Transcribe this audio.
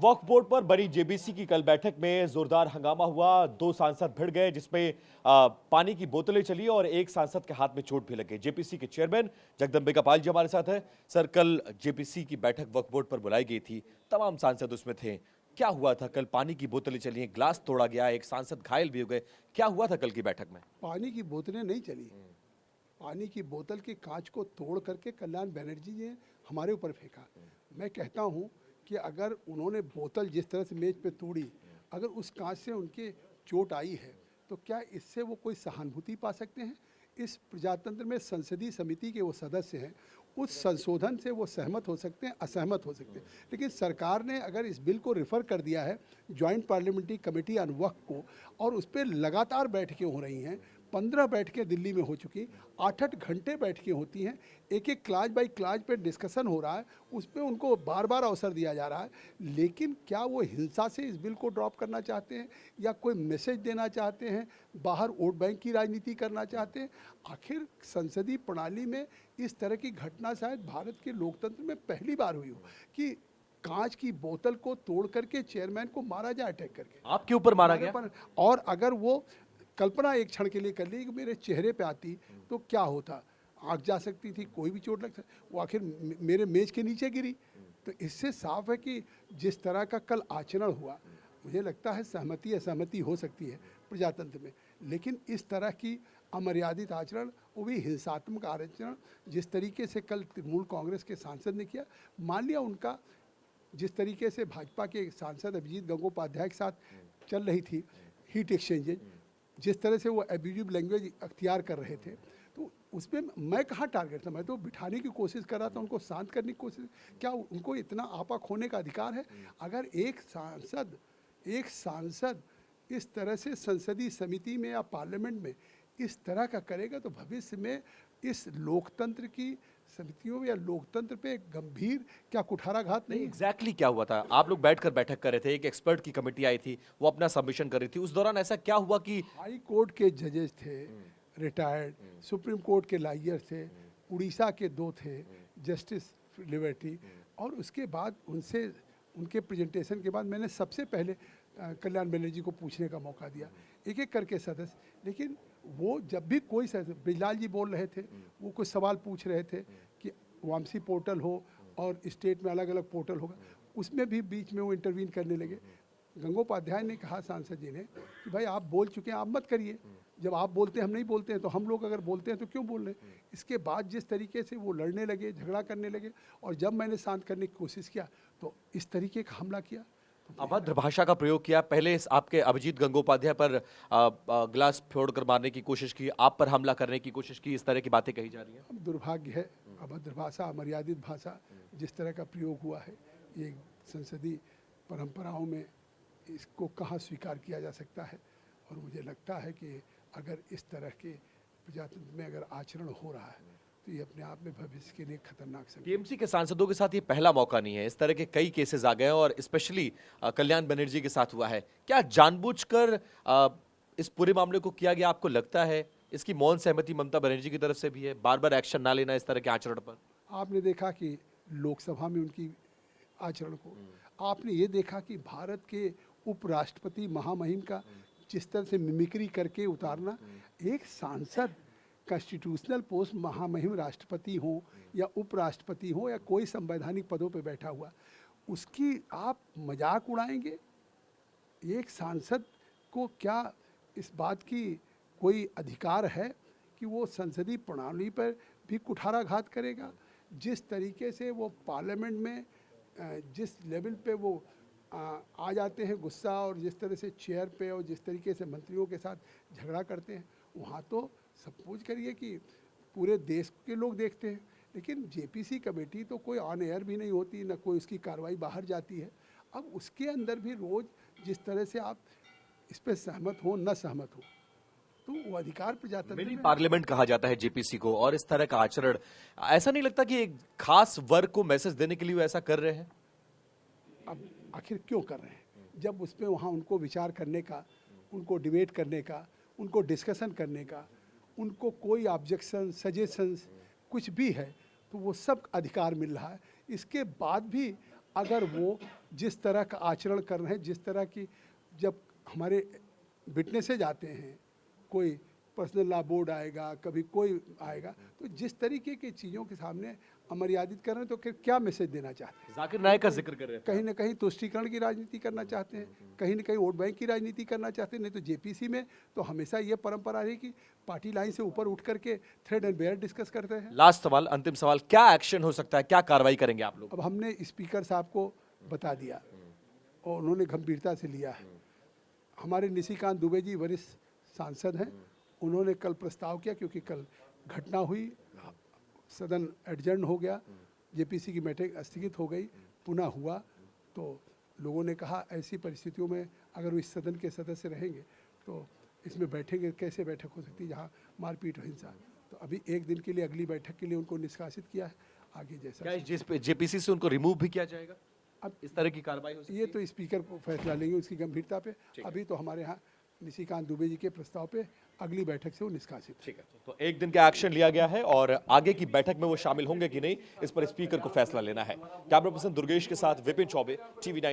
वक्फ board पर बनी JBC की कल बैठक में जोरदार हंगामा हुआ। दो सांसद भिड़ गए, जिसमें पानी की बोतलें चली और एक सांसद के हाथ में चोट भी लग गई। जेपीसी के चेयरमैन जगदम्बिका पाल जी हमारे साथ हैं। सर, कल जेपीसी की बैठक वक्फ बोर्ड पर बुलाई गई थी, तमाम सांसद उसमें थे। क्या हुआ था कल? पानी की बोतलें चली, ग्लास तोड़ा गया, एक सांसद घायल भी हो गए। क्या हुआ था कल की बैठक में? पानी की बोतलें नहीं चली। पानी की बोतल के कांच को तोड़ करके कल्याण बनर्जी ने हमारे ऊपर फेंका। मैं कहता हूं कि अगर उन्होंने बोतल जिस तरह से मेज पे तोड़ी, अगर उस कांच से उनके चोट आई है तो क्या इससे वो कोई सहानुभूति पा सकते हैं? इस प्रजातंत्र में संसदीय समिति के वो सदस्य हैं, उस संशोधन से वो सहमत हो सकते हैं, असहमत हो सकते हैं। लेकिन सरकार ने अगर इस बिल को रेफर कर दिया है जॉइंट पार्लियामेंट्री कमेटी ऑन वक्फ को, और उस पर लगातार बैठकें हो रही हैं, 15 बैठकें दिल्ली में हो चुकी, 8-8 घंटे बैठकें होती हैं, एक एक क्लाज बाई क्लाज पे डिस्कशन हो रहा है, उस पर उनको बार बार अवसर दिया जा रहा है। लेकिन क्या वो हिंसा से इस बिल को ड्रॉप करना चाहते हैं या कोई मैसेज देना चाहते हैं, बाहर वोट बैंक की राजनीति करना चाहते हैं? आखिर संसदीय प्रणाली में इस तरह की घटना शायद भारत के लोकतंत्र में पहली बार हुई हो कि कांच की बोतल को तोड़ करके चेयरमैन को मारा जाए अटैक करके। आपके ऊपर मारा गया? और अगर वो कल्पना एक क्षण के लिए कर ली कि मेरे चेहरे पे आती तो क्या होता, आग जा सकती थी, कोई भी चोट लग सकती, वो आखिर मेरे मेज के नीचे गिरी। तो इससे साफ है कि जिस तरह का कल आचरण हुआ, मुझे लगता है सहमति असहमति हो सकती है प्रजातंत्र में, लेकिन इस तरह की अमर्यादित आचरण, वो भी हिंसात्मक आचरण जिस तरीके से कल तृणमूल कांग्रेस के सांसद ने किया, मान लिया उनका जिस तरीके से भाजपा के सांसद अभिजीत गंगोपाध्याय के साथ चल रही थी हीट एक्सचेंजेज, जिस तरह से वो एब्यूजिव लैंग्वेज अख्तियार कर रहे थे, तो उसमें मैं कहाँ टारगेट था? मैं तो बिठाने की कोशिश कर रहा था, उनको शांत करने की कोशिश। क्या उनको इतना आपा खोने का अधिकार है? अगर एक सांसद इस तरह से संसदीय समिति में या पार्लियामेंट में इस तरह का करेगा तो भविष्य में इस लोकतंत्र की समितियों या लोकतंत्र पे गंभीर क्या कुठाराघात नहीं? एग्जैक्टली क्या हुआ था? आप लोग बैठकर बैठक कर रहे थे, एक एक्सपर्ट की कमेटी आई थी, वो अपना सबमिशन कर रही थी, उस दौरान ऐसा क्या हुआ कि हाई कोर्ट के जजेस थे रिटायर्ड, सुप्रीम कोर्ट के लॉयर थे, उड़ीसा के 2 थे जस्टिस लिबर्टी, और उसके बाद उनसे उनके प्रेजेंटेशन के बाद मैंने सबसे पहले कल्याण बनर्जी को पूछने का मौका दिया, एक एक करके सदस्य। लेकिन वो जब भी कोई बिजलाल जी बोल रहे थे, वो कुछ सवाल पूछ रहे थे कि वामसी पोर्टल हो और स्टेट में अलग अलग पोर्टल होगा, उसमें भी बीच में वो इंटरवीन करने लगे। गंगोपाध्याय ने कहा सांसद जी ने कि भाई आप बोल चुके हैं, आप मत करिए, जब आप बोलते हैं हम नहीं बोलते हैं, तो हम लोग अगर बोलते हैं तो क्यों बोल रहे हैं? इसके बाद जिस तरीके से वो लड़ने लगे, झगड़ा करने लगे, और जब मैंने शांत करने की कोशिश किया तो इस तरीके का हमला किया। अभद्र भाषा का प्रयोग किया। पहले आपके अभिजीत गंगोपाध्याय पर ग्लास फोड़कर मारने की कोशिश की, आप पर हमला करने की कोशिश की, इस तरह की बातें कही जा रही हैं। अब दुर्भाग्य है, अभद्र भाषा, अमर्यादित भाषा जिस तरह का प्रयोग हुआ है, ये संसदीय परंपराओं में इसको कहाँ स्वीकार किया जा सकता है? और मुझे लगता है कि अगर इस तरह के प्रजातंत्र में अगर आचरण हो रहा है तो ये अपने आप में भविष्य के लिए खतरनाक संकेत। टीएमसी के सांसदों के साथ ये पहला मौका नहीं है, इस तरह के कई केसेस आ गए हैं और स्पेशली कल्याण बनर्जी के साथ हुआ है। क्या जानबूझकर इस पूरे मामले को किया गया, आपको लगता है? इसकी मौन सहमति ममता बनर्जी की तरफ से भी है, बार बार एक्शन ना लेना इस तरह के आचरण पर। आपने देखा कि लोकसभा में उनकी आचरण को, आपने ये देखा कि भारत के उपराष्ट्रपति महामहिम का जिस तरह से मिमिक्री करके उतारना, एक सांसद कॉन्स्टिट्यूशनल पोस्ट महामहिम राष्ट्रपति हो या उपराष्ट्रपति हो या कोई संवैधानिक पदों पर बैठा हुआ, उसकी आप मजाक उड़ाएंगे? एक सांसद को क्या इस बात की कोई अधिकार है कि वो संसदीय प्रणाली पर भी कुठाराघात करेगा? जिस तरीके से वो पार्लियामेंट में जिस लेवल पे वो आ जाते हैं गुस्सा, और जिस तरह से चेयर पे और जिस तरीके से मंत्रियों के साथ झगड़ा करते हैं, वहाँ तो सपोज करिए कि पूरे देश के लोग देखते हैं। लेकिन जेपीसी कमेटी तो कोई ऑन एयर भी नहीं होती, ना कोई उसकी कार्रवाई बाहर जाती है। अब उसके अंदर भी रोज़ जिस तरह से आप इस पर सहमत हो न सहमत हो, तो वो अधिकार प्रजातंत्र मिनी में। पार्लियामेंट कहा जाता है जेपीसी को, और इस तरह का आचरण, ऐसा नहीं लगता कि एक खास वर्ग को मैसेज देने के लिए वो ऐसा कर रहे हैं? अब आखिर क्यों कर रहे हैं? जब उसमें वहाँ उनको विचार करने का, उनको डिबेट करने का, उनको डिस्कशन करने का, उनको कोई ऑब्जेक्शन सजेशंस कुछ भी है तो वो सब अधिकार मिल रहा है। इसके बाद भी अगर वो जिस तरह का आचरण कर रहे हैं, जिस तरह की जब हमारे विटनेसेज आते हैं, कोई पर्सनल लॉ बोर्ड आएगा, कभी कोई आएगा, तो जिस तरीके की चीज़ों के सामने अमर्यादित कर रहे हैं, तो फिर क्या मैसेज देना चाहते हैं? जाकिर नायक का जिक्र कर रहे हैं। कहीं ना कहीं तुष्टीकरण की राजनीति करना चाहते हैं, कहीं ना कहीं वोट बैंक की राजनीति करना चाहते हैं। नहीं तो जेपीसी में तो हमेशा ये परंपरा रही कि पार्टी लाइन से ऊपर उठ करके थ्रेड एंड बेयर डिस्कस करते हैं। लास्ट सवाल, अंतिम सवाल, क्या एक्शन हो सकता है, क्या कार्रवाई करेंगे आप लोग? अब हमने स्पीकर साहब को बता दिया और उन्होंने गंभीरता से लिया है। हमारे निशिकांत दुबे जी वरिष्ठ सांसद हैं, उन्होंने कल प्रस्ताव किया, क्योंकि कल घटना हुई, सदन एडजर्न हो गया, जेपीसी की बैठक स्थगित हो गई, पुनः हुआ, तो लोगों ने कहा ऐसी परिस्थितियों में अगर वो इस सदन के सदस्य रहेंगे तो इसमें बैठेंगे, कैसे बैठक हो सकती है जहाँ मारपीट और हिंसा। तो अभी एक दिन के लिए अगली बैठक के लिए उनको निष्कासित किया है। आगे जैसा क्या जेपीसी से उनको रिमूव भी किया जाएगा? अब इस तरह की कार्रवाई हो सकती ये तो स्पीकर को फैसला लेंगे उसकी गंभीरता पे। अभी तो हमारे यहाँ निशिकांत दुबे जी के प्रस्ताव पे अगली बैठक से वो निष्कासित है। ठीक है, तो एक दिन का एक्शन लिया गया है और आगे की बैठक में वो शामिल होंगे कि नहीं, इस पर स्पीकर को फैसला लेना है। कैमरा पर्सन दुर्गेश के साथ विपिन चौबे, TV9।